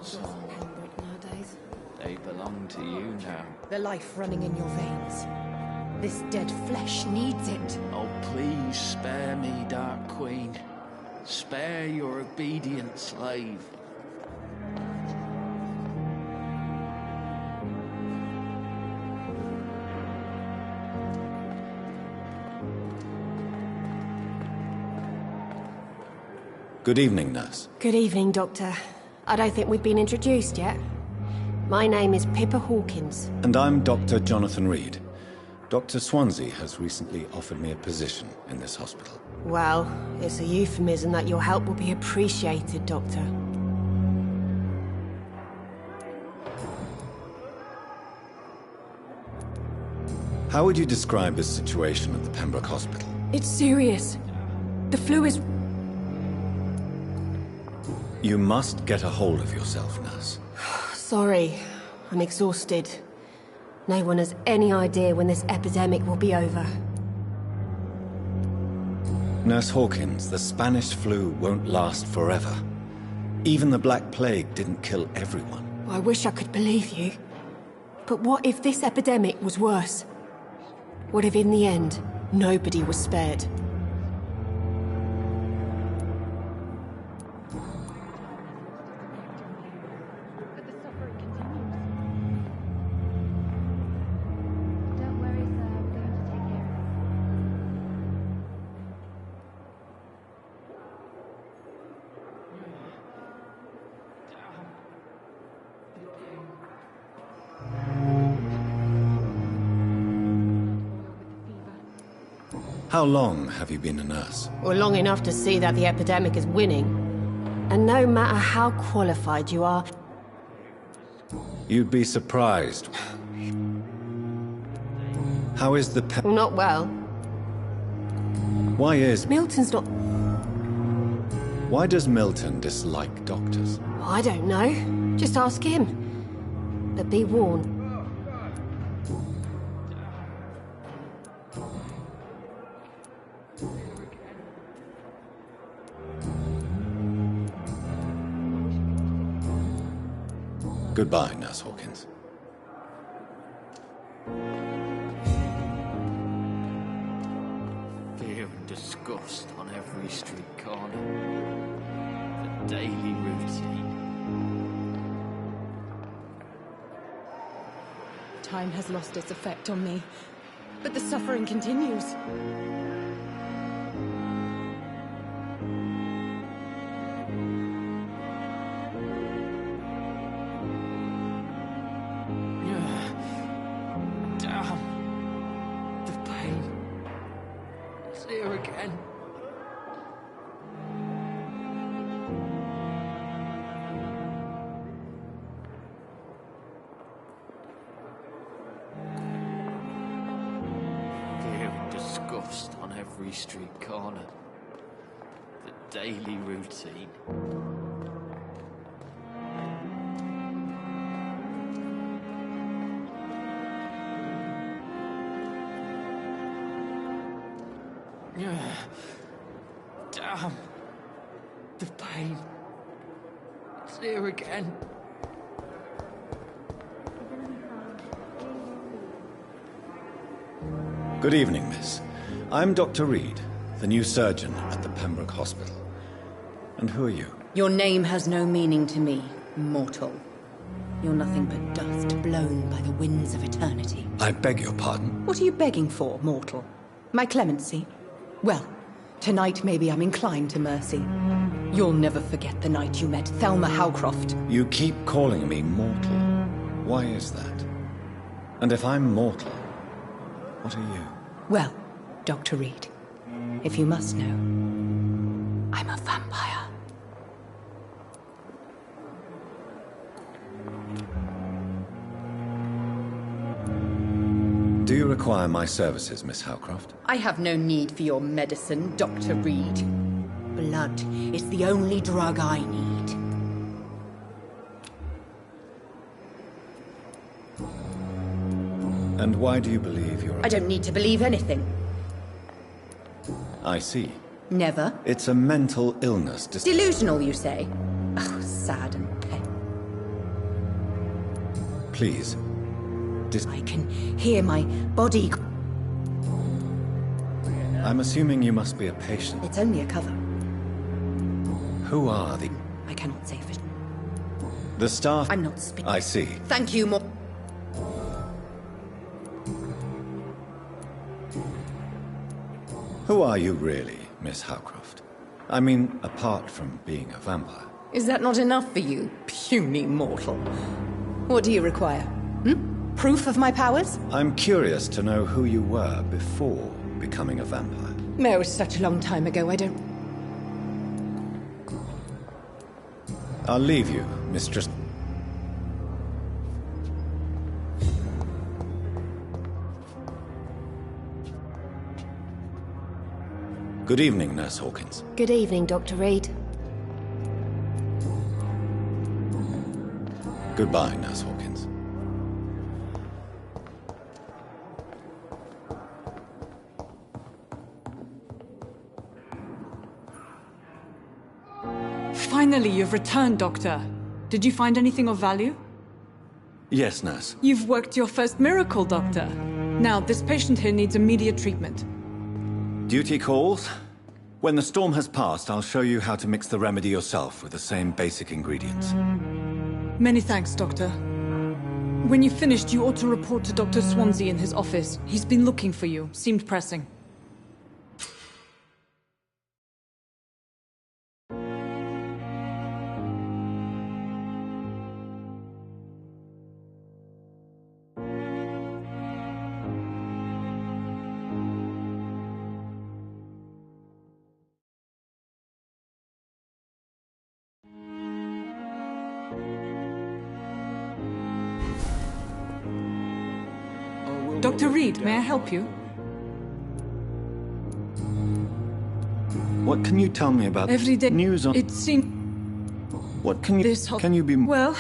So, Nowadays. they belong to you now. The life running in your veins. This dead flesh needs it. Oh, please spare me, Dark Queen. Spare your obedient slave. Good evening, nurse. Good evening, Doctor. I don't think we've been introduced yet. My name is Pippa Hawkins. And I'm Dr. Jonathan Reed. Dr. Swansea has recently offered me a position in this hospital. Well, it's a euphemism that your help will be appreciated, Doctor. How would you describe the situation at the Pembroke Hospital? It's serious. The flu is... You must get a hold of yourself, nurse. Sorry. I'm exhausted. No one has any idea when this epidemic will be over. Nurse Hawkins, the Spanish flu won't last forever. Even the Black Plague didn't kill everyone. I wish I could believe you. But what if this epidemic was worse? What if in the end, nobody was spared? How long have you been a nurse? Well, long enough to see that the epidemic is winning. And no matter how qualified you are... You'd be surprised. How is the Not well. Why is... Milton's not... Why does Milton dislike doctors? I don't know. Just ask him. But be warned. Goodbye, Nurse Hawkins. Fear and disgust on every street corner. The daily routine. Time has lost its effect on me, but the suffering continues. Damn. The pain. It's here again. Fear and disgust on every street corner. The daily routine. Damn. The pain. It's here again. Good evening, miss. I'm Dr. Reed, the new surgeon at the Pembroke Hospital. And who are you? Your name has no meaning to me, mortal. You're nothing but dust blown by the winds of eternity. I beg your pardon? What are you begging for, mortal? My clemency? Well, tonight maybe I'm inclined to mercy. You'll never forget the night you met Thelma Howcroft. You keep calling me mortal. Why is that? And if I'm mortal, what are you? Well, Dr. Reed, if you must know, I'm a vampire. Do you require my services, Miss Howcroft? I have no need for your medicine, Dr. Reed. Blood is the only drug I need. And why do you believe you're... I don't need to believe anything. I see. Never. It's a mental illness. Delusional, you say? Oh, sad and pain. please. I can hear my body. I'm assuming you must be a patient. It's only a cover. Who are the... I cannot say for... The staff... I'm not speaking. I see. Thank you, more. Who are you really, Miss Howcroft? I mean, apart from being a vampire. Is that not enough for you, puny mortal? What do you require? Proof of my powers? I'm curious to know who you were before becoming a vampire. No, it's such a long time ago, I don't... I'll leave you, Mistress... Good evening, Nurse Hawkins. Good evening, Dr. Reed. Goodbye, Nurse Hawkins. Finally, you've returned, Doctor. Did you find anything of value? Yes, Nurse. You've worked your first miracle, Doctor. Now, this patient here needs immediate treatment. Duty calls. When the storm has passed, I'll show you how to mix the remedy yourself with the same basic ingredients. Many thanks, Doctor. When you've finished, you ought to report to Dr. Swansea in his office. He's been looking for you. Seemed pressing. Dr. Reed, may I help you? What can you tell me about Every day news on... It seems... What can you... This Can you be... Well,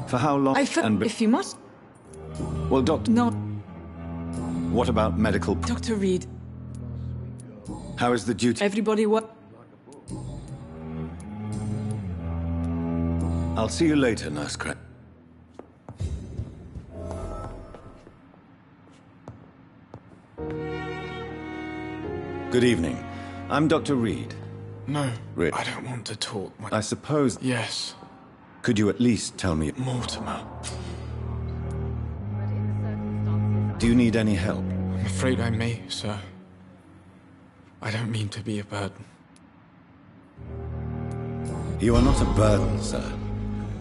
For how long... if you must... Well, Doctor... No, What about medical... Dr. Reed. How is the duty... Everybody what? I'll see you later, Nurse Craig. Good evening. I'm Dr. Reed. No, Reed. I don't want to talk. I suppose... Yes, Could you at least tell me... Mortimer. Do you need any help? I'm afraid I may, sir. I don't mean to be a burden. You are not a burden, sir.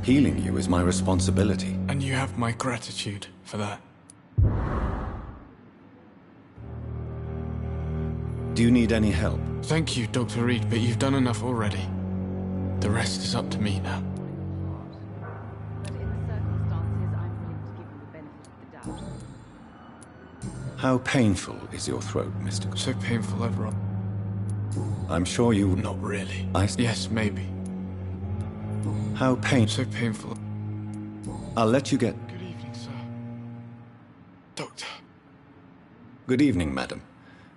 Healing you is my responsibility. And you have my gratitude for that. Do you need any help? Thank you, Dr. Reed, but you've done enough already. The rest is up to me now. How painful is your throat, Mr. So painful, everyone. I'm sure you... Not really. Yes. Maybe. How So painful. I'll let you get... Good evening, sir. Doctor. Good evening, madam.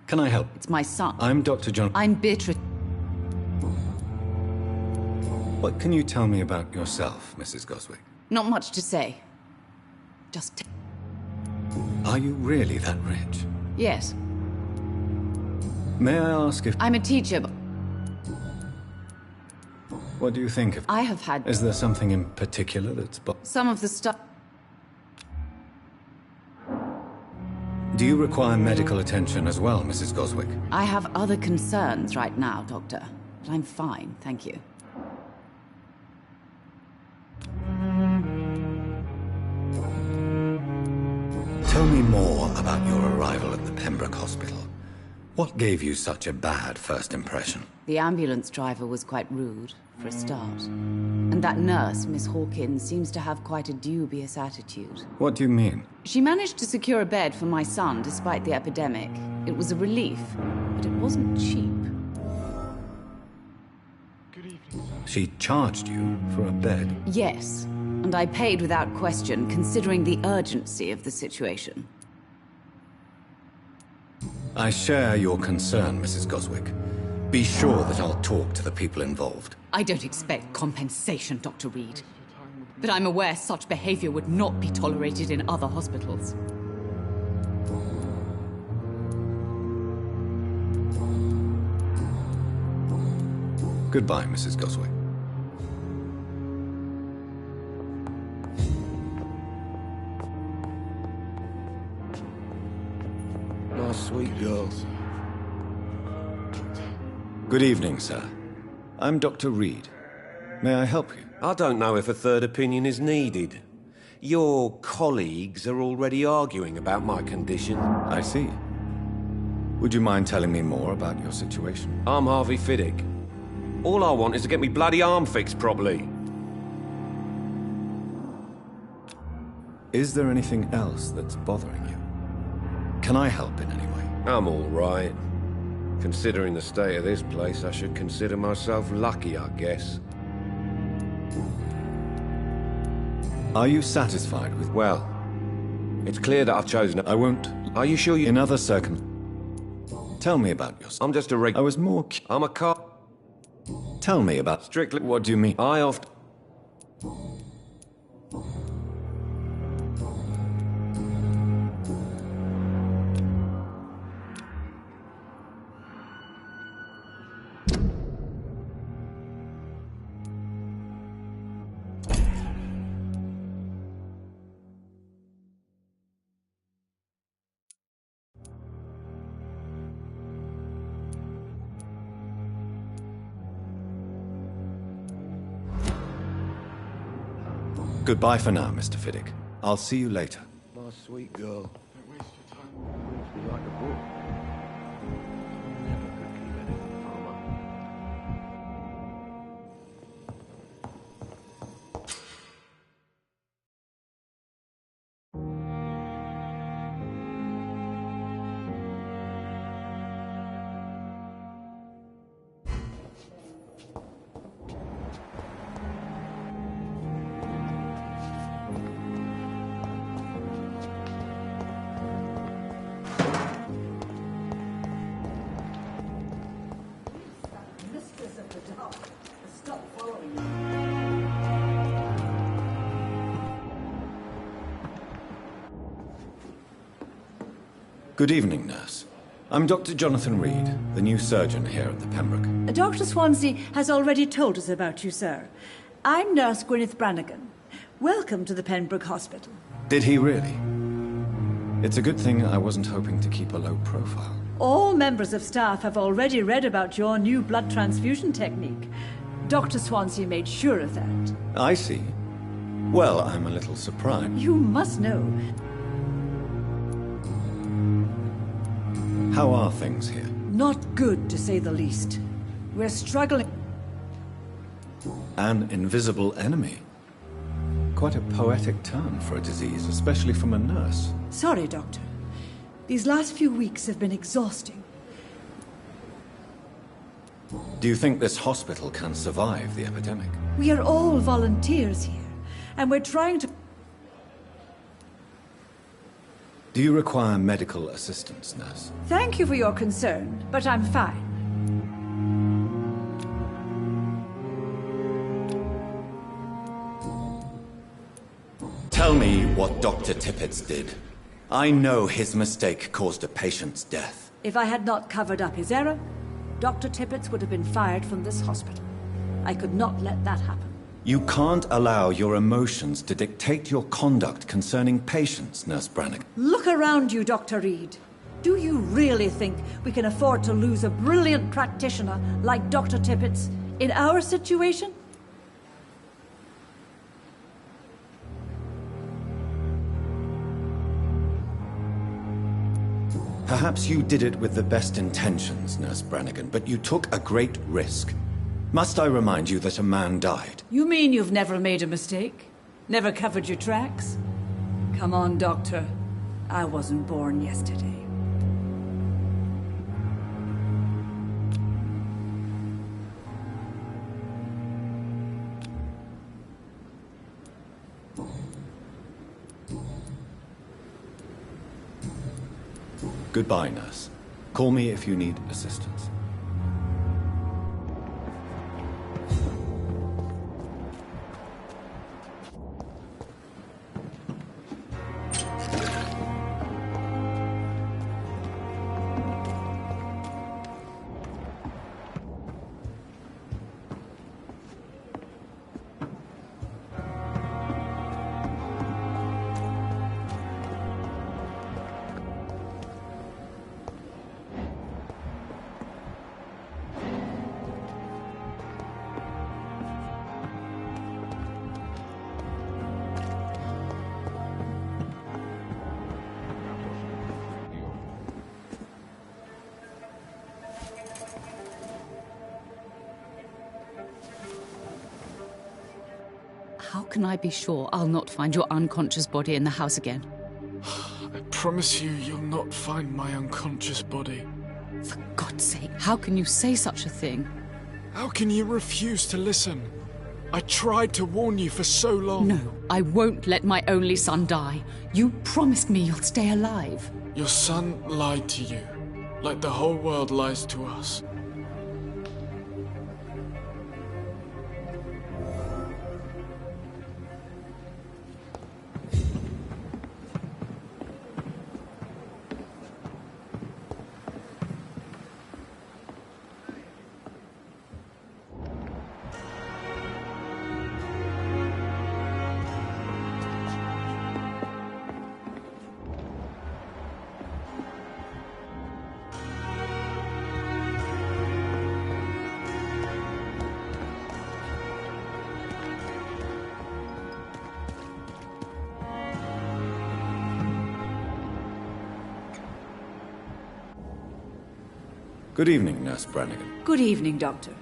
Can I help? It's my son. I'm Dr. John... I'm Beatrice. What can you tell me about yourself, Mrs. Goswick? Not much to say. Just... Are you really that rich? Yes. May I ask if... I'm a teacher, but What do you think of... I have had Is there something in particular that's... some of the stuff... Do you require medical attention as well, Mrs. Goswick? I have other concerns right now, Doctor. But I'm fine, thank you. Tell me more about your arrival at the Pembroke Hospital. What gave you such a bad first impression? The ambulance driver was quite rude, for a start. And that nurse, Miss Hawkins, seems to have quite a dubious attitude. What do you mean? She managed to secure a bed for my son despite the epidemic. It was a relief, but it wasn't cheap. Good evening, sir. She charged you for a bed? Yes, and I paid without question, considering the urgency of the situation. I share your concern, Mrs. Goswick. Be sure that I'll talk to the people involved. I don't expect compensation, Dr. Reed. But I'm aware such behavior would not be tolerated in other hospitals. Goodbye, Mrs. Goswick. Nice, sweet girl. Good evening, sir. I'm Dr. Reed. May I help you? I don't know if a third opinion is needed. Your colleagues are already arguing about my condition. I see. Would you mind telling me more about your situation? I'm Harvey Fiddick. All I want is to get me bloody arm fixed properly. Is there anything else that's bothering you? Can I help in any way? I'm all right. Considering the state of this place, I should consider myself lucky, I guess. Are you satisfied with... Well, it's clear that I've chosen... I won't... Are you sure you... In other circumstances... Tell me about yourself. I'm just a I was more... I'm a cop. Tell me about... Strictly... What do you mean? I often... Goodbye for now, Mr. Fiddick. I'll see you later. My sweet girl. Don't waste your time. Must be like a book. Never could keep anything from her. Good evening, nurse. I'm Dr. Jonathan Reed, the new surgeon here at the Pembroke. Dr. Swansea has already told us about you, sir. I'm Nurse Gwyneth Brannigan. Welcome to the Pembroke Hospital. Did he really? It's a good thing I wasn't hoping to keep a low profile. All members of staff have already read about your new blood transfusion technique. Dr. Swansea made sure of that. I see. Well, I'm a little surprised. You must know. How are things here? Not good, to say the least. We're struggling. An invisible enemy. Quite a poetic term for a disease, especially from a nurse. Sorry, Doctor. These last few weeks have been exhausting. Do you think this hospital can survive the epidemic? We are all volunteers here, and we're trying to... Do you require medical assistance, nurse? Thank you for your concern, but I'm fine. Tell me what Dr. Tippett did. I know his mistake caused a patient's death. If I had not covered up his error, Dr. Tippett would have been fired from this hospital. I could not let that happen. You can't allow your emotions to dictate your conduct concerning patients, Nurse Brannigan. Look around you, Dr. Reed. Do you really think we can afford to lose a brilliant practitioner like Dr. Tippett in our situation? Perhaps you did it with the best intentions, Nurse Brannigan, but you took a great risk. Must I remind you that a man died? You mean you've never made a mistake? Never covered your tracks? Come on, Doctor. I wasn't born yesterday. Goodbye, nurse. Call me if you need assistance. How can I be sure I'll not find your unconscious body in the house again? I promise you, you'll not find my unconscious body. For God's sake, how can you say such a thing? How can you refuse to listen? I tried to warn you for so long. No, I won't let my only son die. You promised me you'll stay alive. Your son lied to you, like the whole world lies to us. Good evening, Nurse Brannigan. Good evening, Doctor.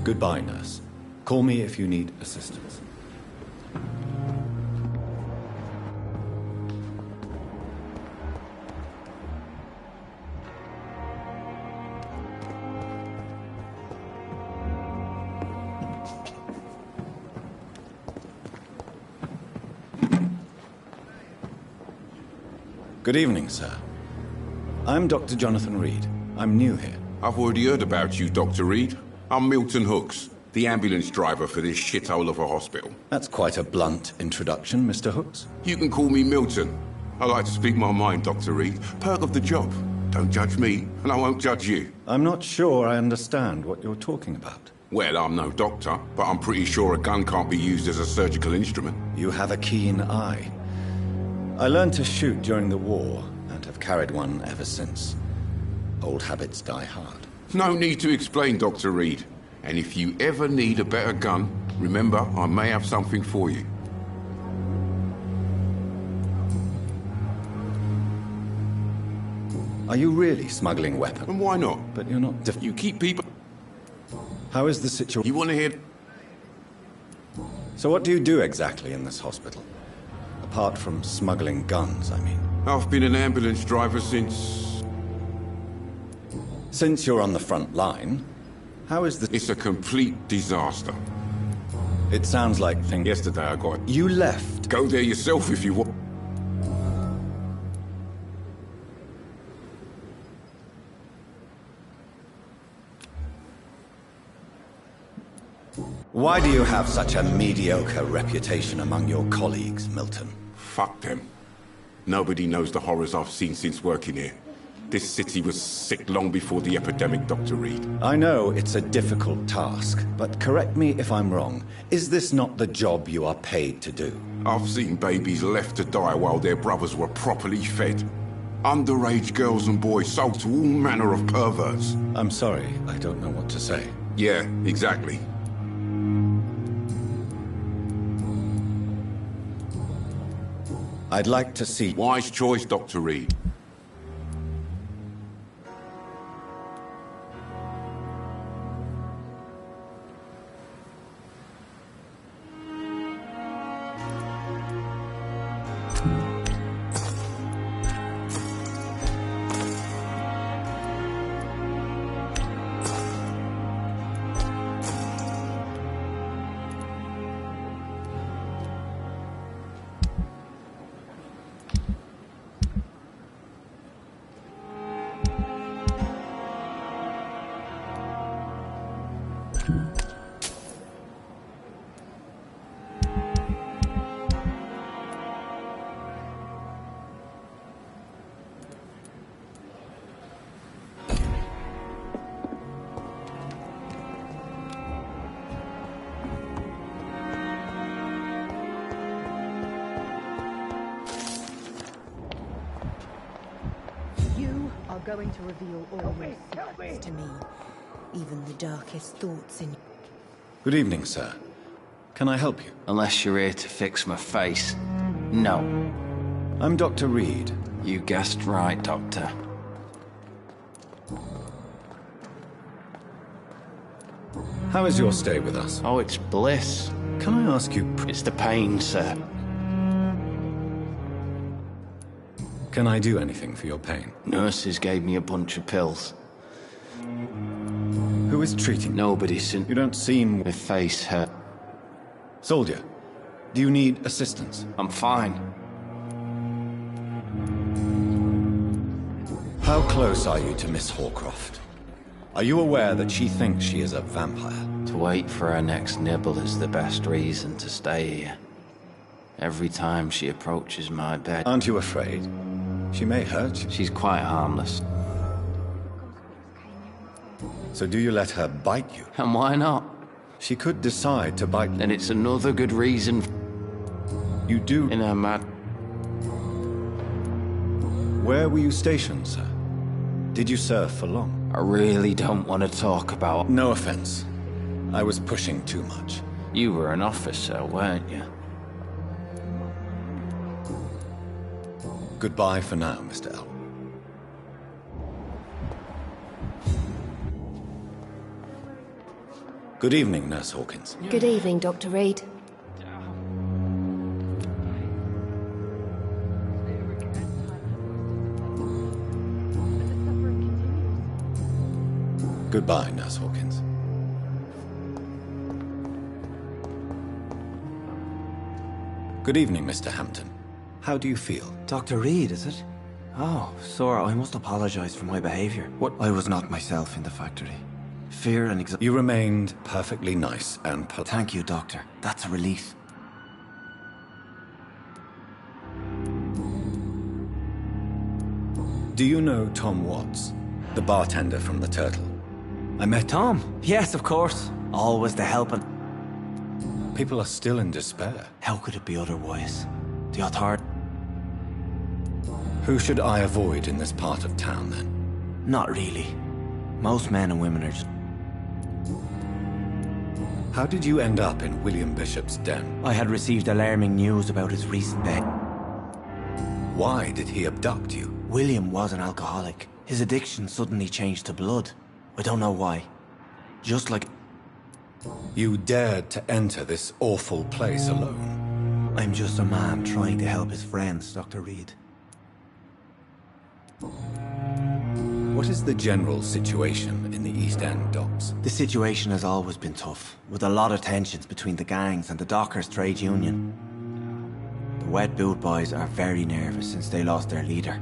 Goodbye, Nurse. Call me if you need assistance. Good evening, sir. I'm Dr. Jonathan Reed. I'm new here. I've already heard about you, Dr. Reed. I'm Milton Hooks, the ambulance driver for this shithole of a hospital. That's quite a blunt introduction, Mr. Hooks. You can call me Milton. I like to speak my mind, Dr. Reed. Perk of the job. Don't judge me, and I won't judge you. I'm not sure I understand what you're talking about. Well, I'm no doctor, but I'm pretty sure a gun can't be used as a surgical instrument. You have a keen eye. I learned to shoot during the war, and have carried one ever since. Old habits die hard. No need to explain, Dr. Reed. And if you ever need a better gun, remember, I may have something for you. Are you really smuggling weapons? And why not? But you're not... You keep people... How is the situation? You want to hear... So what do you do exactly in this hospital? Apart from smuggling guns, I mean. I've been an ambulance driver since... Since you're on the front line, how is the... It's a complete disaster. It sounds like things... Yesterday I got... You left. Go there yourself if you want. Why do you have such a mediocre reputation among your colleagues, Milton? Fuck them. Nobody knows the horrors I've seen since working here. This city was sick long before the epidemic, Dr. Reed. I know it's a difficult task, but correct me if I'm wrong. Is this not the job you are paid to do? I've seen babies left to die while their brothers were properly fed. Underage girls and boys sold to all manner of perverts. I'm sorry, I don't know what to say. Yeah, exactly. I'd like to see... Wise choice, Dr. Reed. Going to reveal all your secrets to me, even the darkest thoughts in you. Good evening, sir. Can I help you? Unless you're here to fix my face. No. I'm Dr. Reed. You guessed right, Doctor. How is your stay with us? Oh, it's bliss. Can I ask you... It's the pain, sir. Can I do anything for your pain? Nurses gave me a bunch of pills. Who is treating you? Nobody since... You don't seem... My face hurt. Soldier, do you need assistance? I'm fine. How close are you to Miss Horcroft? Are you aware that she thinks she is a vampire? To wait for her next nibble is the best reason to stay here. Every time she approaches my bed... Aren't you afraid? She may hurt you. She's quite harmless. So do you let her bite you? And why not? She could decide to bite... Then it's another good reason... You do... In her mad... Where were you stationed, sir? Did you serve for long? I really don't want to talk about... No offense. I was pushing too much. You were an officer, weren't you? Goodbye for now, Mr. L. Good evening, Nurse Hawkins. Good evening, Dr. Reed. Goodbye, Nurse Hawkins. Good evening, Mr. Hampton. How do you feel? Dr. Reed, is it? Oh, sir, I must apologize for my behavior. What? I was not myself in the factory. Fear and You remained perfectly nice and polite. Thank you, Doctor. That's a relief. Do you know Tom Watts, the bartender from the Turtle? I met Tom. Yes, of course. Always the helping. People are still in despair. How could it be otherwise? The authority... Who should I avoid in this part of town, then? Not really. Most men and women are just... How did you end up in William Bishop's den? I had received alarming news about his recent death. Why did he abduct you? William was an alcoholic. His addiction suddenly changed to blood. I don't know why. Just like... You dared to enter this awful place alone. I'm just a man trying to help his friends, Dr. Reed. What is the general situation in the East End docks? The situation has always been tough, with a lot of tensions between the gangs and the dockers' trade union. The wet boot boys are very nervous since they lost their leader.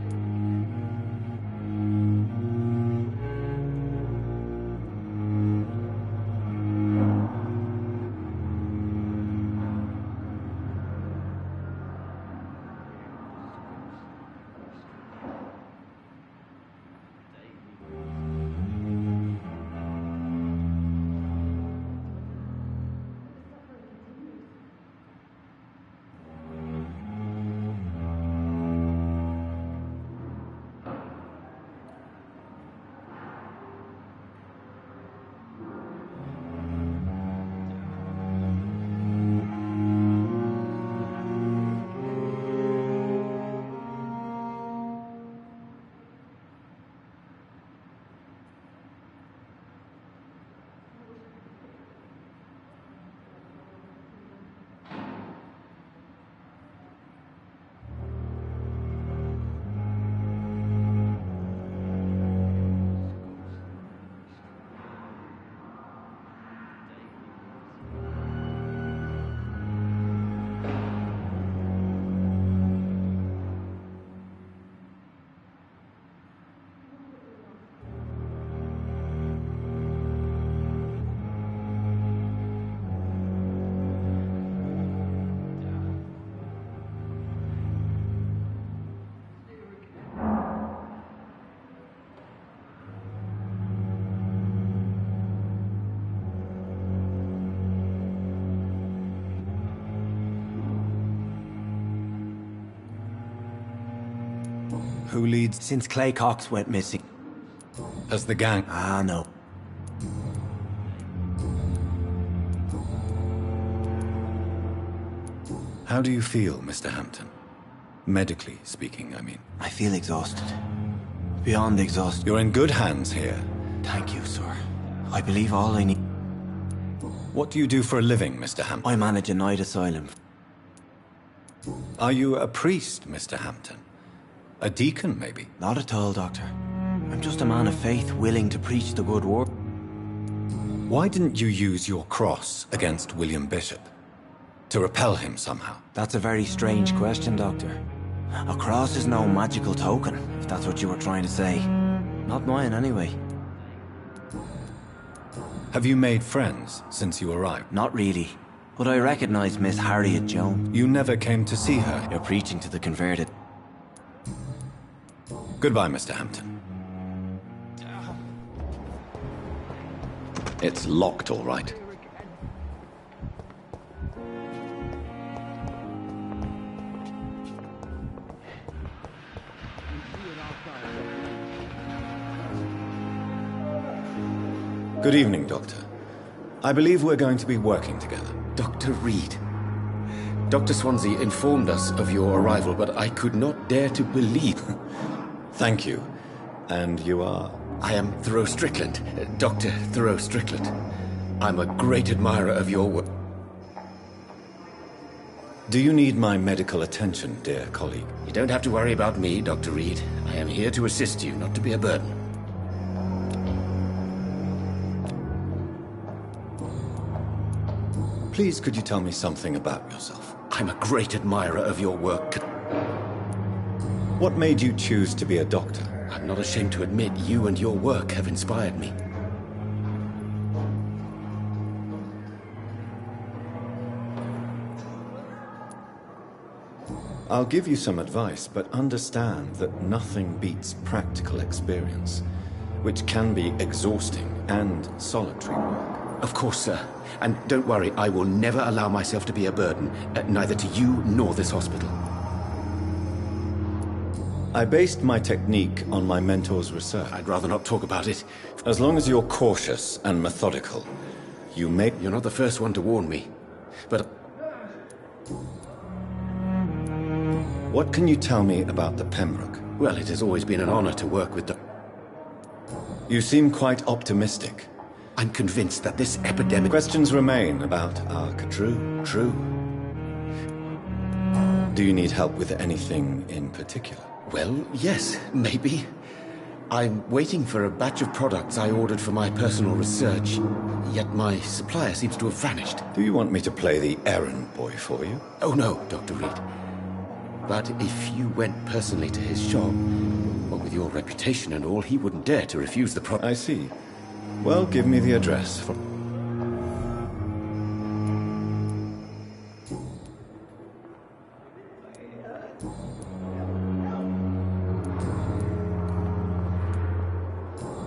Who leads? Since Clay Cox went missing. Has the gang... Ah, no. How do you feel, Mr. Hampton? Medically speaking, I mean. I feel exhausted. Beyond exhausted. You're in good hands here. Thank you, sir. I believe all I need... What do you do for a living, Mr. Hampton? I manage a night asylum. Are you a priest, Mr. Hampton? A deacon, maybe? Not at all, Doctor. I'm just a man of faith willing to preach the good word. Why didn't you use your cross against William Bishop? To repel him somehow? That's a very strange question, Doctor. A cross is no magical token, if that's what you were trying to say. Not mine, anyway. Have you made friends since you arrived? Not really. But I recognize Miss Harriet Jones. You never came to see her? You're preaching to the converted. Goodbye, Mr. Hampton. It's locked, all right. Good evening, Doctor. I believe we're going to be working together. Dr. Reed. Dr. Swansea informed us of your arrival, but I could not dare to believe. Thank you. And you are? I am Thoreau Strickland, Dr. Thoreau Strickland. I'm a great admirer of your work. Do you need my medical attention, dear colleague? You don't have to worry about me, Dr. Reed. I am here to assist you, not to be a burden. Please, could you tell me something about yourself? I'm a great admirer of your work. What made you choose to be a doctor? I'm not ashamed to admit you and your work have inspired me. I'll give you some advice, but understand that nothing beats practical experience, which can be exhausting and solitary work. Of course, sir. And don't worry, I will never allow myself to be a burden, neither to you nor this hospital. I based my technique on my mentor's research. I'd rather not talk about it. As long as you're cautious and methodical, you may... You're not the first one to warn me, but... What can you tell me about the Pembroke? Well, it has always been an honor to work with the... You seem quite optimistic. I'm convinced that this epidemic... Questions remain about our... True. Do you need help with anything in particular? Well, yes, maybe. I'm waiting for a batch of products I ordered for my personal research, yet my supplier seems to have vanished. Do you want me to play the errand boy for you? Oh no, Dr. Reed. But if you went personally to his shop, well, with your reputation and all, he wouldn't dare to refuse the product. I see. Well, give me the address for...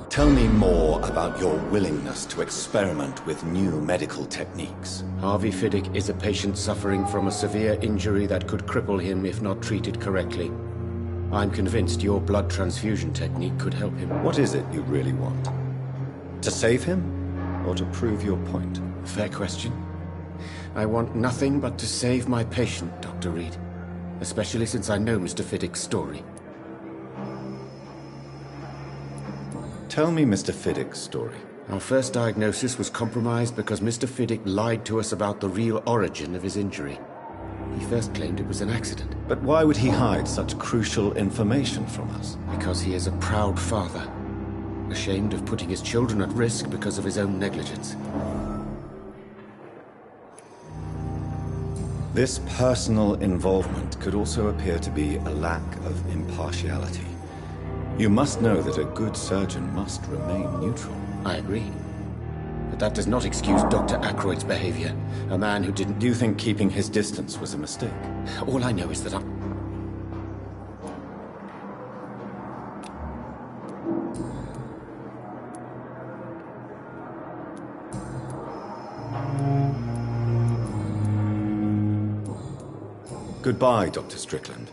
Tell me more about your willingness to experiment with new medical techniques. Harvey Fiddick is a patient suffering from a severe injury that could cripple him if not treated correctly. I'm convinced your blood transfusion technique could help him. What is it you really want? To save him, or to prove your point? Fair question. I want nothing but to save my patient, Dr. Reed. Especially since I know Mr. Fiddick's story. Tell me Mr. Fiddick's story. Our first diagnosis was compromised because Mr. Fiddick lied to us about the real origin of his injury. He first claimed it was an accident. But why would he hide such crucial information from us? Because he is a proud father, ashamed of putting his children at risk because of his own negligence. This personal involvement could also appear to be a lack of impartiality. You must know that a good surgeon must remain neutral. I agree. But that does not excuse Dr. Ackroyd's behavior. A man who didn't... Do you think keeping his distance was a mistake? All I know is that Goodbye, Dr. Strickland.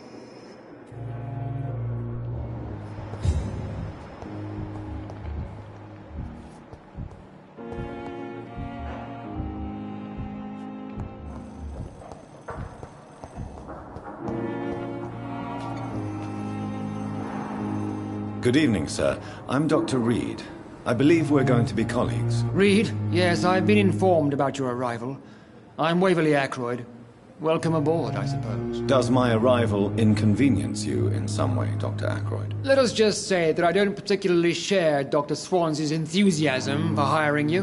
Good evening, sir. I'm Dr. Reed. I believe we're going to be colleagues. Reed, yes, I've been informed about your arrival. I'm Waverly Ackroyd. Welcome aboard, I suppose. Does my arrival inconvenience you in some way, Dr. Ackroyd? Let us just say that I don't particularly share Dr. Swansea's enthusiasm for hiring you.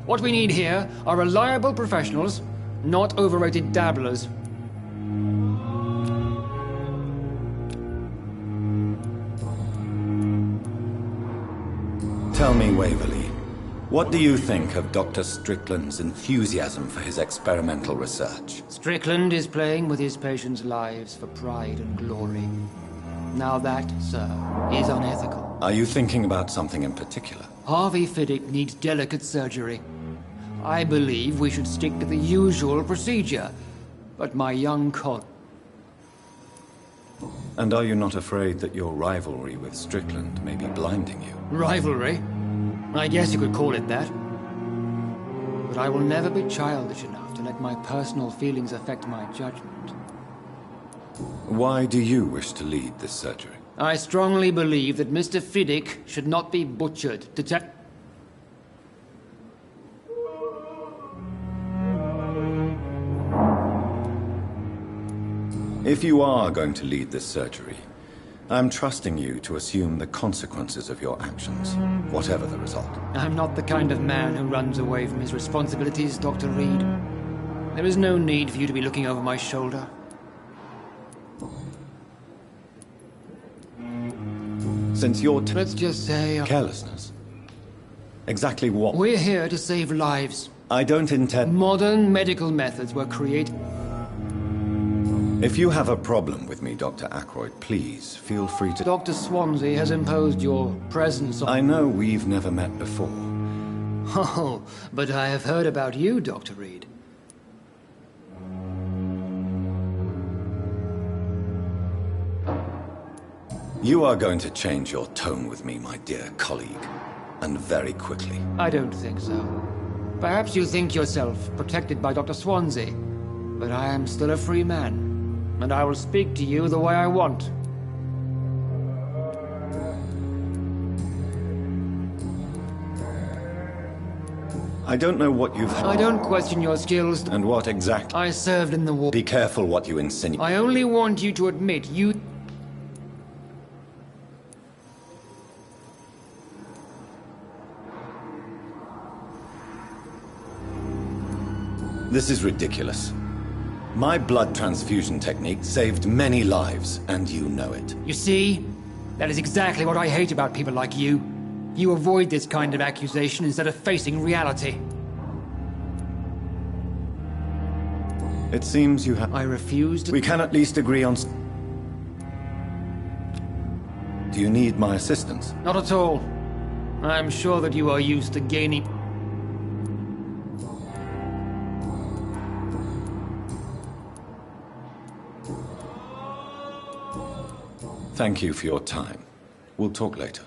What we need here are reliable professionals, not overrated dabblers. Tell me, Waverly, what do you think of Dr. Strickland's enthusiasm for his experimental research? Strickland is playing with his patients' lives for pride and glory. Now that, sir, is unethical. Are you thinking about something in particular? Harvey Fiddick needs delicate surgery. I believe we should stick to the usual procedure, but my young colleague... And are you not afraid that your rivalry with Strickland may be blinding you? Rivalry? I guess you could call it that. But I will never be childish enough to let my personal feelings affect my judgment. Why do you wish to lead this surgery? I strongly believe that Mr. Fiddick should not be butchered to If you are going to lead this surgery, I'm trusting you to assume the consequences of your actions, whatever the result. I'm not the kind of man who runs away from his responsibilities, Dr. Reed. There is no need for you to be looking over my shoulder. Since your let's just say... carelessness. Exactly what? We're here to save lives. I don't intend... Modern medical methods were created... If you have a problem with me, Dr. Ackroyd, please feel free to... Dr. Swansea has imposed your presence on... I know we've never met before. Oh, but I have heard about you, Dr. Reed. You are going to change your tone with me, my dear colleague. And very quickly. I don't think so. Perhaps you think yourself protected by Dr. Swansea. But I am still a free man. And I will speak to you the way I want. I don't know what you've... I don't question your skills. And what exactly? I served in the war. Be careful what you insinuate. I only want you to admit you... This is ridiculous. My blood transfusion technique saved many lives, and you know it. You see? That is exactly what I hate about people like you. You avoid this kind of accusation instead of facing reality. It seems you have... I refuse to... We can at least agree on... Do you need my assistance? Not at all. I'm sure that you are used to gaining... Thank you for your time. We'll talk later.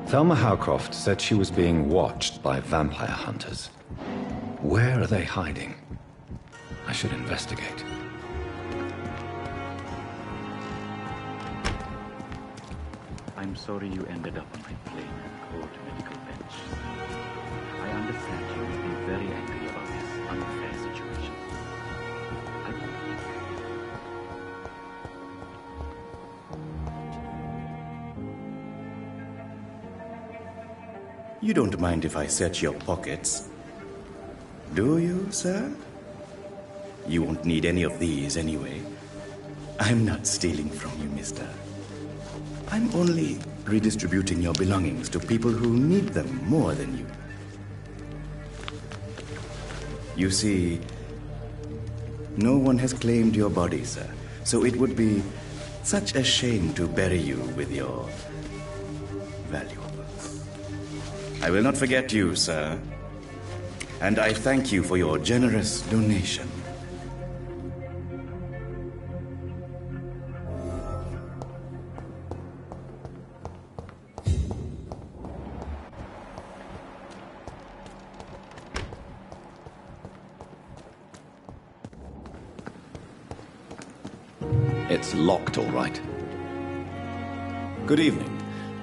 Thelma Howcroft said she was being watched by vampire hunters. Where are they hiding? I should investigate. I'm sorry you ended up on my plain and cold medical bench. I understand you will be very angry about this unfair situation. You don't mind if I search your pockets, do you, sir? You won't need any of these anyway. I'm not stealing from you, mister. I'm only redistributing your belongings to people who need them more than you. You see, No one has claimed your body, sir. So it would be such a shame to bury you with your valuables. I will not forget you, sir. And I thank you for your generous donation. It's locked, all right. Good evening.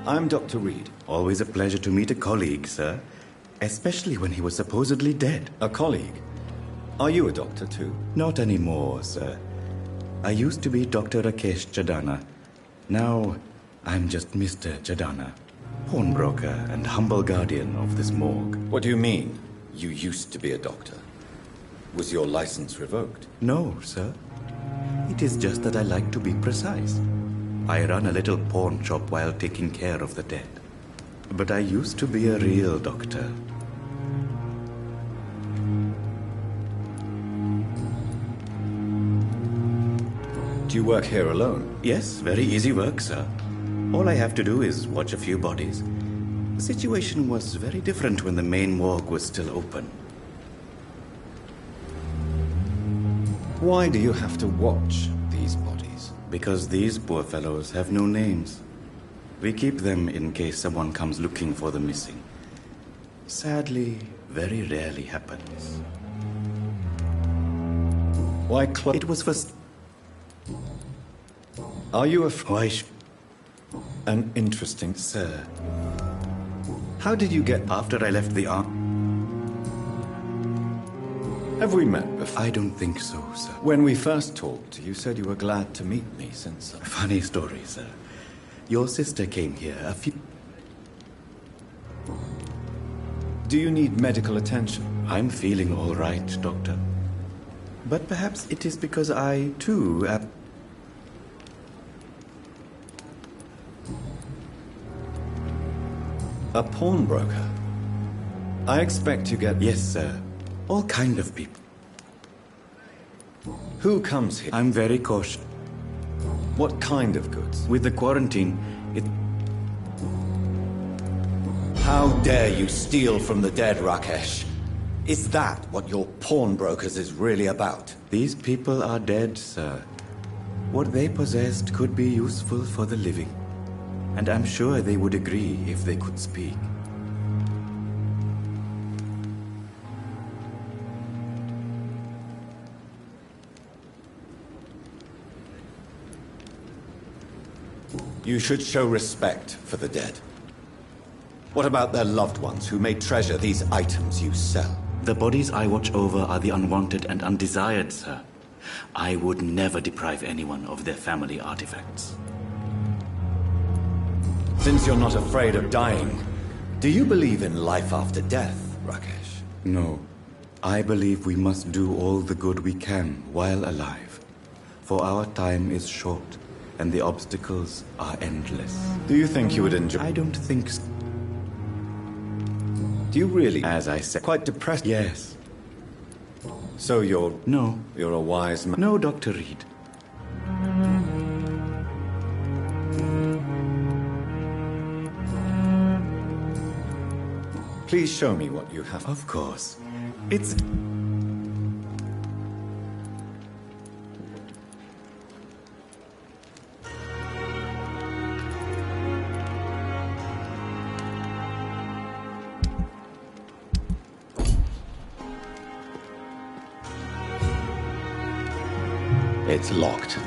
I'm Dr. Reed. Always a pleasure to meet a colleague, sir. Especially when he was supposedly dead. A colleague? Are you a doctor, too? Not anymore, sir. I used to be Dr. Rakesh Chadana. Now, I'm just Mr. Chadana, pawnbroker and humble guardian of this morgue. What do you mean, you used to be a doctor? Was your license revoked? No, sir. It is just that I like to be precise. I run a little pawn shop while taking care of the dead. But I used to be a real doctor. Do you work here alone? Yes, very easy work, sir. All I have to do is watch a few bodies. The situation was very different when the main morgue was still open. Why do you have to watch these bodies? Because these poor fellows have no names. We keep them in case someone comes looking for the missing. Sadly, very rarely happens. Why It was for... Are you a... Why An interesting... Sir. How did you get... After I left the army... Have we met before? I don't think so, sir. When we first talked, you said you were glad to meet me since... Funny story, sir. Your sister came here a few... Do you need medical attention? I'm feeling all right, Doctor. But perhaps it is because I, too, am... A pawnbroker? I expect you get... Yes, sir. All kind of people. Who comes here? I'm very cautious. What kind of goods? With the quarantine, it... How dare you steal from the dead, Rakesh? Is that what your pawnbrokers is really about? These people are dead, sir. What they possessed could be useful for the living. And I'm sure they would agree if they could speak. You should show respect for the dead. What about their loved ones who may treasure these items you sell? The bodies I watch over are the unwanted and undesired, sir. I would never deprive anyone of their family artifacts. Since you're not afraid of dying, do you believe in life after death, Rakesh? No. I believe we must do all the good we can while alive. For our time is short, and the obstacles are endless. Do you think you would enjoy... I don't think so. Do you really? As I said... Quite depressed? Yes. So you're... No. You're a wise man? No, Dr. Reed. Please show me what you have. Of course. It's... It's locked.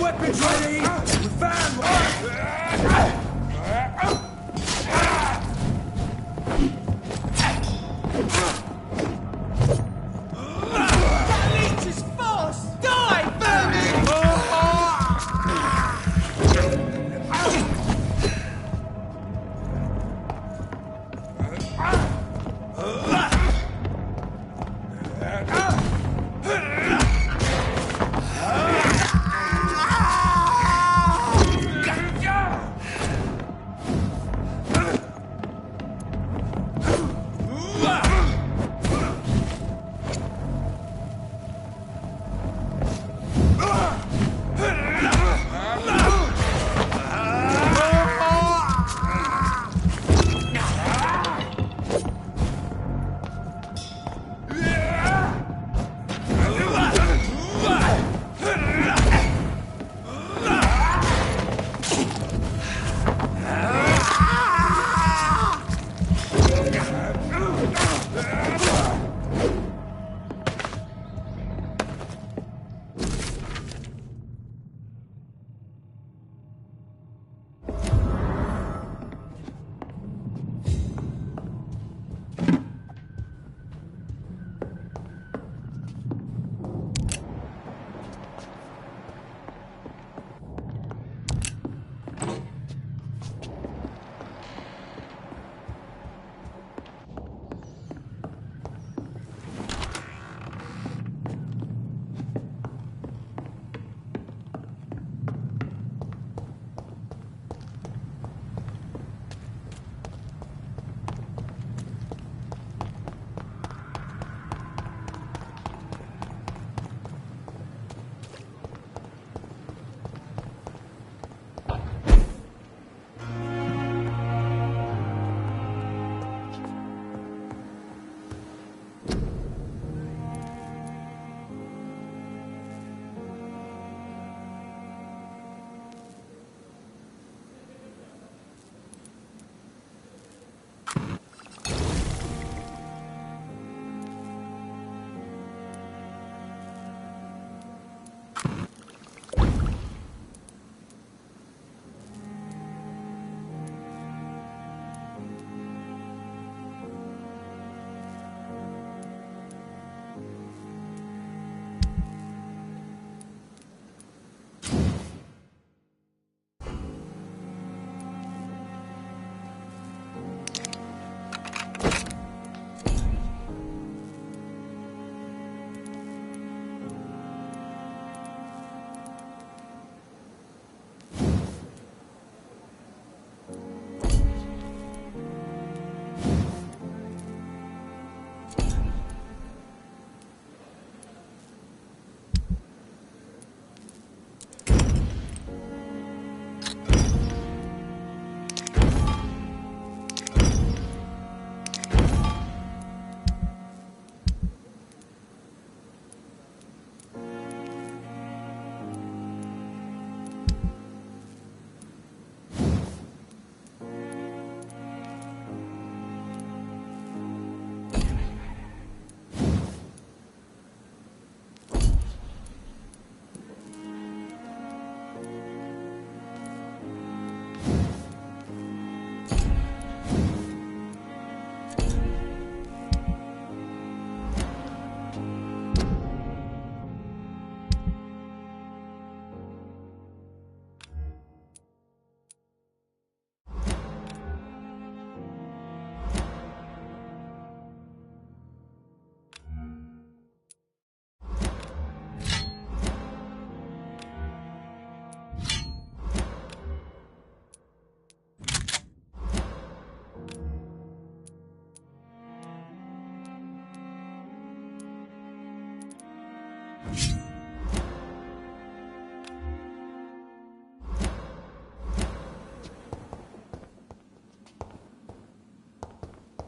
weapons ready! We found one! That leech is fast! Die, vermin!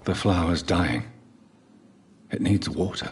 The flower's dying. It needs water.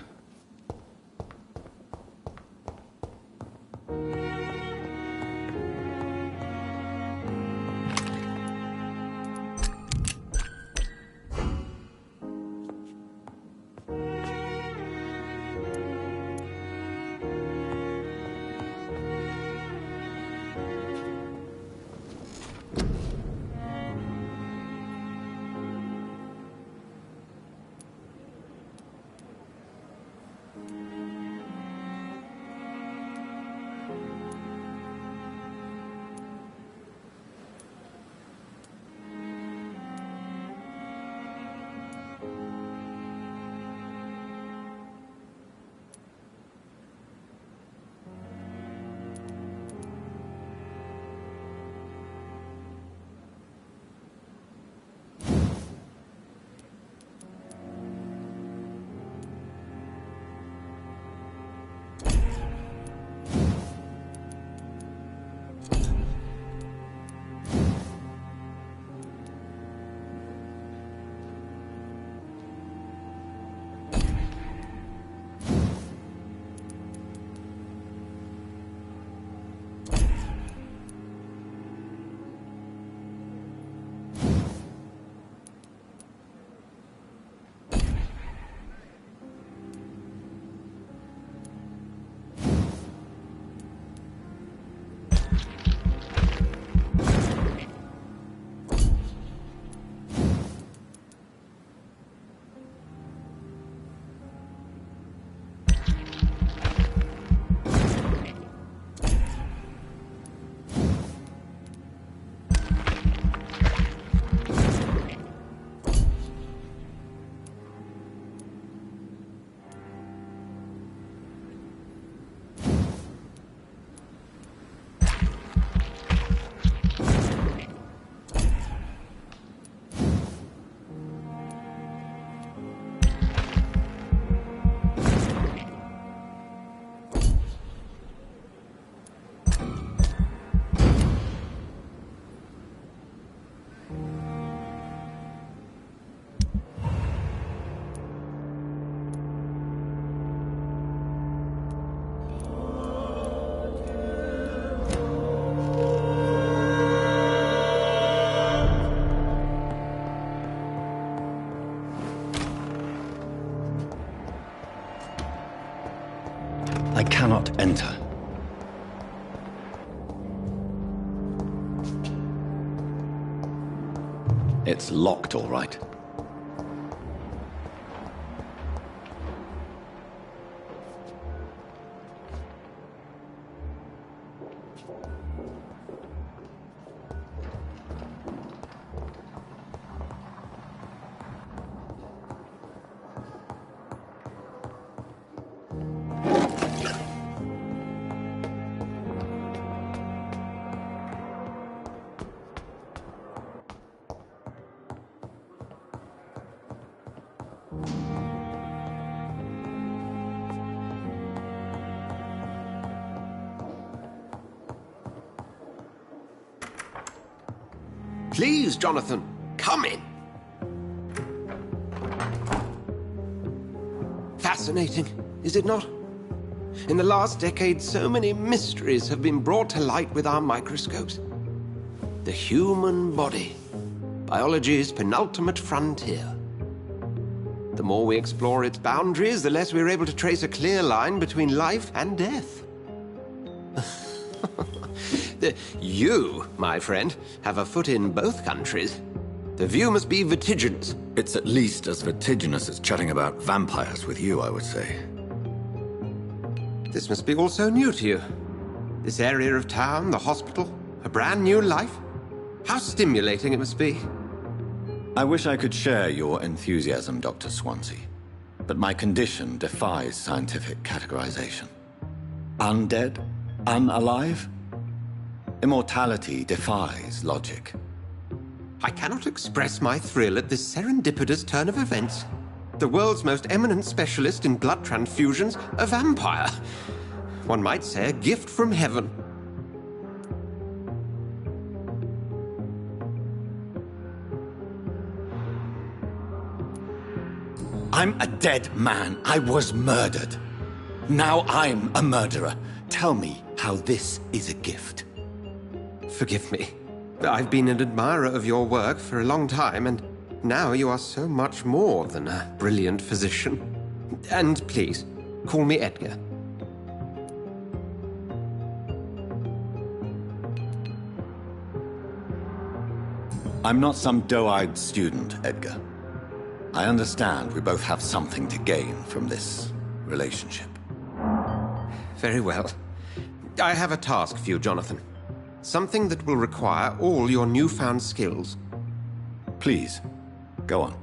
I cannot enter. It's locked, all right. Please, Jonathan, come in. Fascinating, is it not? In the last decade, so many mysteries have been brought to light with our microscopes. The human body, biology's penultimate frontier. The more we explore its boundaries, the less we're able to trace a clear line between life and death. You, my friend, have a foot in both countries. The view must be vertiginous. It's at least as vertiginous as chatting about vampires with you, I would say. This must be all so new to you. This area of town, the hospital, a brand new life. How stimulating it must be. I wish I could share your enthusiasm, Dr. Swansea, but my condition defies scientific categorization. Undead? Unalive? Immortality defies logic. I cannot express my thrill at this serendipitous turn of events. The world's most eminent specialist in blood transfusions, a vampire. One might say a gift from heaven. I'm a dead man. I was murdered. Now I'm a murderer. Tell me how this is a gift. Forgive me. I've been an admirer of your work for a long time, and now you are so much more than a brilliant physician. And please, call me Edgar. I'm not some doe-eyed student, Edgar. I understand we both have something to gain from this relationship. Very well. I have a task for you, Jonathan. Something that will require all your newfound skills. Please, go on.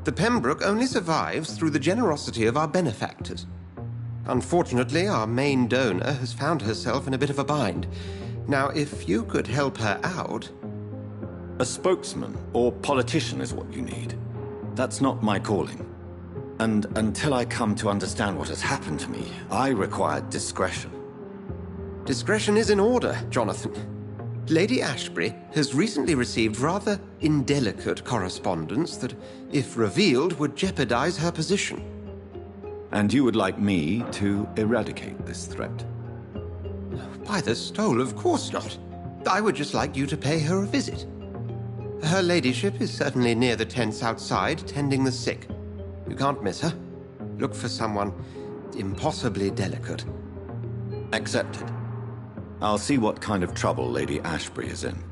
The Pembroke only survives through the generosity of our benefactors. Unfortunately, our main donor has found herself in a bit of a bind. Now, if you could help her out... A spokesman or politician is what you need. That's not my calling. And until I come to understand what has happened to me, I require discretion. Discretion is in order, Jonathan. Lady Ashbury has recently received rather indelicate correspondence that, if revealed, would jeopardize her position. And you would like me to eradicate this threat? By the stole, of course not. I would just like you to pay her a visit. Her ladyship is certainly near the tents outside, tending the sick. You can't miss her. Look for someone impossibly delicate. Accepted. I'll see what kind of trouble Lady Ashbury is in.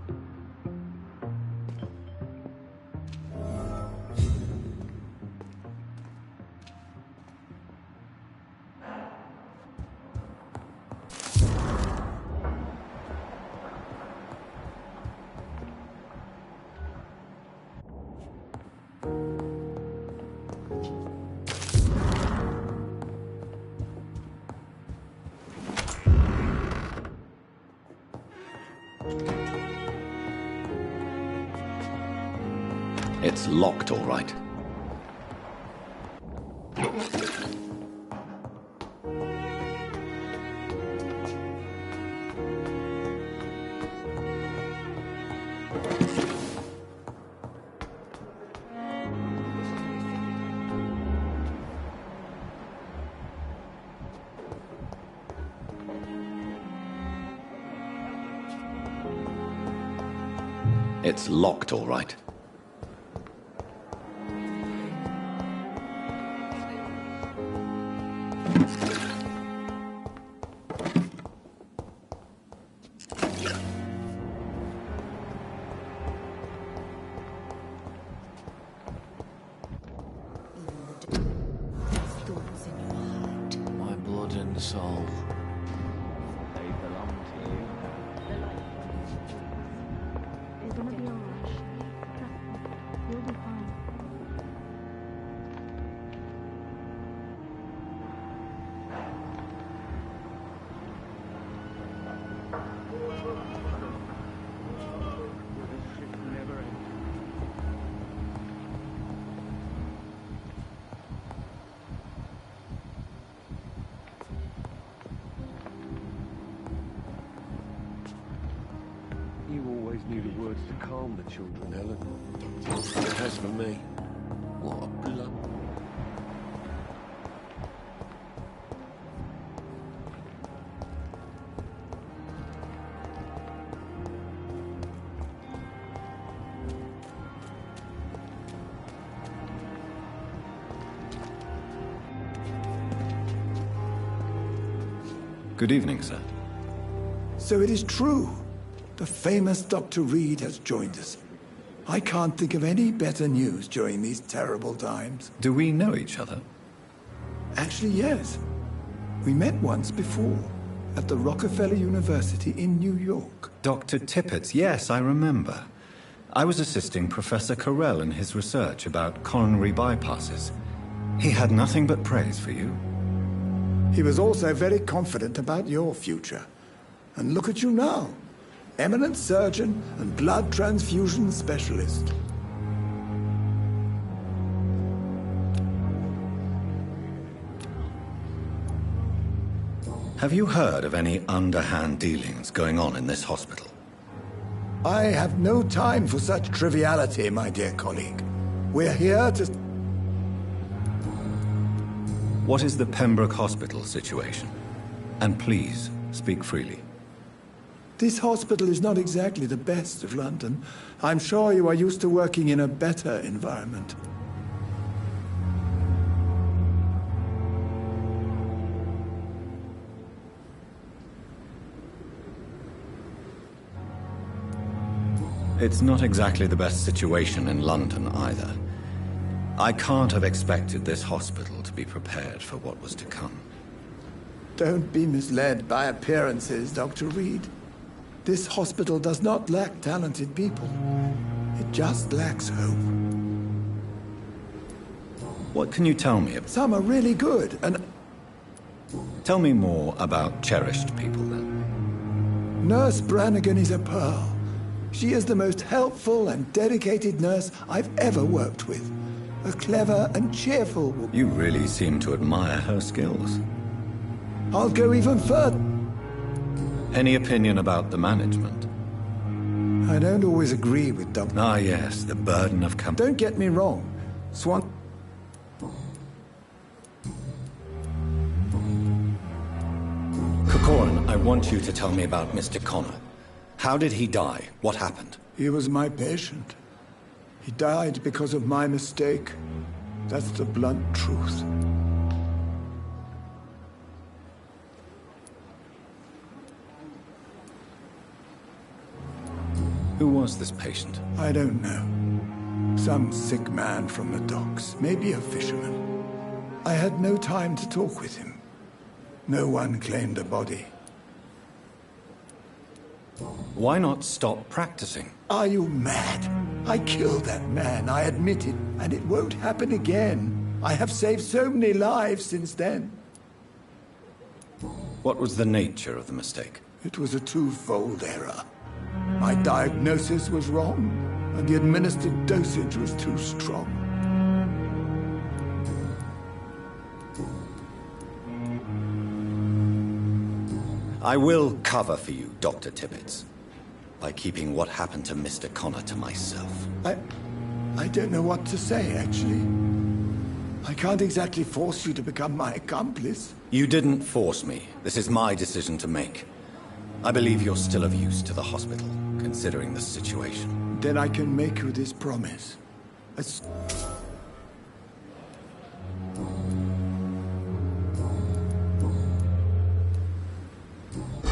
It's locked, all right. It's locked, all right. soul. They belong to you. It's gonna be alright. Trust me. You'll be fine. You always knew the words to calm the children, Helen. It has for me. What a blood. Good evening, sir. So it is true. The famous Dr. Reed has joined us. I can't think of any better news during these terrible times. Do we know each other? Actually, yes. We met once before, at the Rockefeller University in New York. Dr. Tippett, yes, I remember. I was assisting Professor Carell in his research about coronary bypasses. He had nothing but praise for you. He was also very confident about your future. And look at you now. Eminent surgeon and blood transfusion specialist. Have you heard of any underhand dealings going on in this hospital? I have no time for such triviality, my dear colleague. We're here to... What is the Pembroke Hospital situation? And please, speak freely. This hospital is not exactly the best of London. I'm sure you are used to working in a better environment. It's not exactly the best situation in London either. I can't have expected this hospital to be prepared for what was to come. Don't be misled by appearances, Dr. Reed. This hospital does not lack talented people. It just lacks hope. What can you tell me about? Some are really good, and... Tell me more about cherished people, then. Nurse Brannigan is a pearl. She is the most helpful and dedicated nurse I've ever worked with. A clever and cheerful woman. You really seem to admire her skills. I'll go even further. Any opinion about the management? I don't always agree with Dr. Ah, yes, the burden of company. Don't get me wrong. Swan... Corcoran, I want you to tell me about Mr. Connor. How did he die? What happened? He was my patient. He died because of my mistake. That's the blunt truth. Who was this patient? I don't know. Some sick man from the docks, maybe a fisherman. I had no time to talk with him. No one claimed a body. Why not stop practicing? Are you mad? I killed that man, I admit it, and it won't happen again. I have saved so many lives since then. What was the nature of the mistake? It was a twofold error. My diagnosis was wrong, and the administered dosage was too strong. I will cover for you, Dr. Tippett, by keeping what happened to Mr. Connor to myself. I don't know what to say, actually. I can't exactly force you to become my accomplice. You didn't force me. This is my decision to make. I believe you're still of use to the hospital, considering the situation. Then I can make you this promise.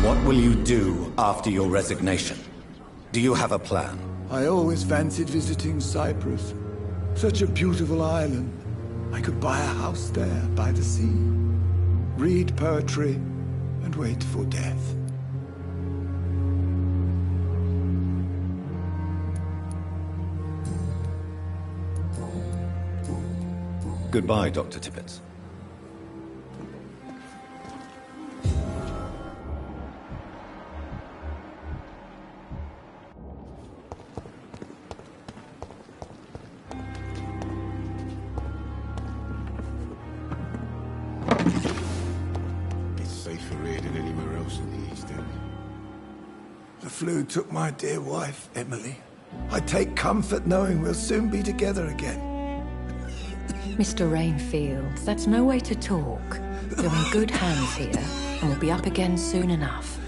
What will you do after your resignation? Do you have a plan? I always fancied visiting Cyprus. Such a beautiful island. I could buy a house there by the sea. read poetry, and wait for death. Goodbye, Dr. Tippett. It's safer here than anywhere else in the East End. The flu took my dear wife, Emily. I take comfort knowing we'll soon be together again. Mr. Rainfield, that's no way to talk. You're in good hands here, and we'll be up again soon enough.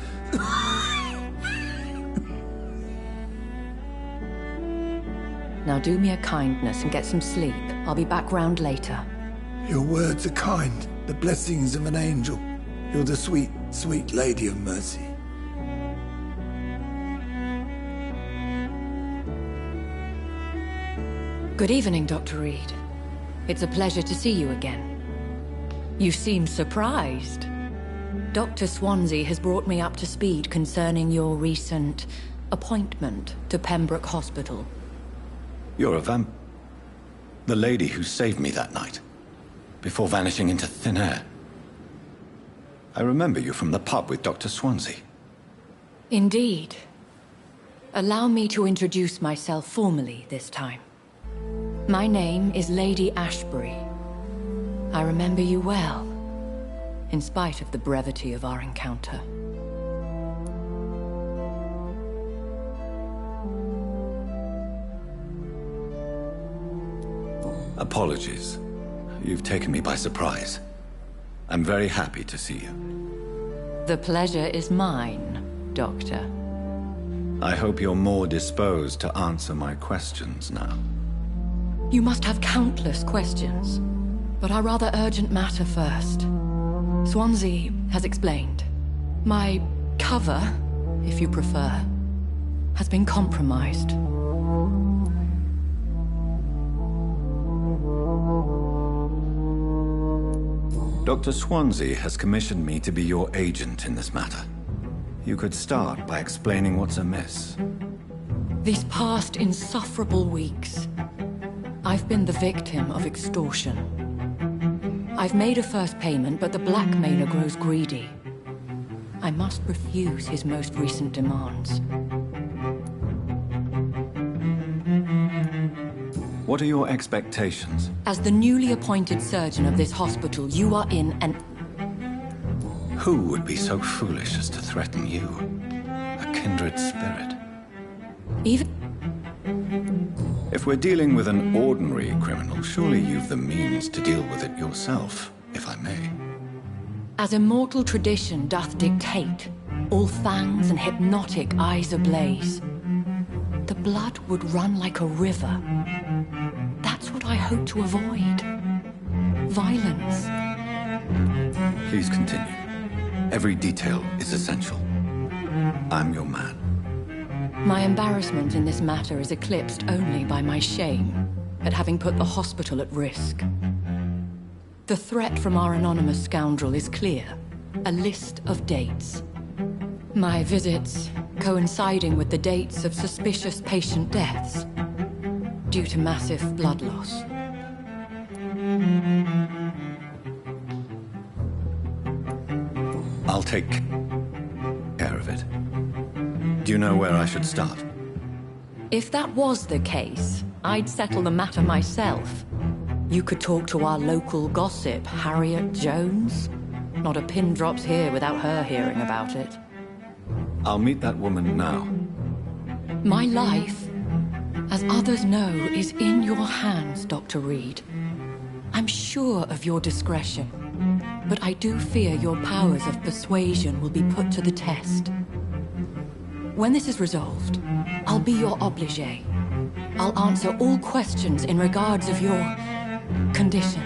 Now do me a kindness and get some sleep. I'll be back round later. Your words are kind, the blessings of an angel. You're the sweet, sweet Lady of Mercy. Good evening, Dr. Reed. It's a pleasure to see you again. You seem surprised. Dr. Swansea has brought me up to speed concerning your recent appointment to Pembroke Hospital. You're a the lady who saved me that night, before vanishing into thin air. I remember you from the pub with Dr. Swansea. Indeed. Allow me to introduce myself formally this time. My name is Lady Ashbury. I remember you well, in spite of the brevity of our encounter. Apologies. You've taken me by surprise. I'm very happy to see you. The pleasure is mine, Doctor. I hope you're more disposed to answer my questions now. You must have countless questions, but our rather urgent matter first. Swansea has explained. My cover, if you prefer, has been compromised. Dr. Swansea has commissioned me to be your agent in this matter. You could start by explaining what's amiss. These past insufferable weeks, I've been the victim of extortion. I've made a first payment, but the blackmailer grows greedy. I must refuse his most recent demands. What are your expectations? As the newly appointed surgeon of this hospital, you are in an... Who would be so foolish as to threaten you? A kindred spirit. Even... If we're dealing with an ordinary criminal, surely you've the means to deal with it yourself, if I may. As immortal tradition doth dictate, all fangs and hypnotic eyes ablaze, the blood would run like a river. That's what I hope to avoid. Violence. Please continue. Every detail is essential. I'm your man. My embarrassment in this matter is eclipsed only by my shame at having put the hospital at risk. The threat from our anonymous scoundrel is clear. A list of dates. My visits coinciding with the dates of suspicious patient deaths due to massive blood loss. I'll take care of it. Do you know where I should start? If that was the case, I'd settle the matter myself. You could talk to our local gossip, Harriet Jones. Not a pin drops here without her hearing about it. I'll meet that woman now. My life, as others know, is in your hands, Dr. Reed. I'm sure of your discretion, but I do fear your powers of persuasion will be put to the test. When this is resolved, I'll be your obligé. I'll answer all questions in regards of your condition.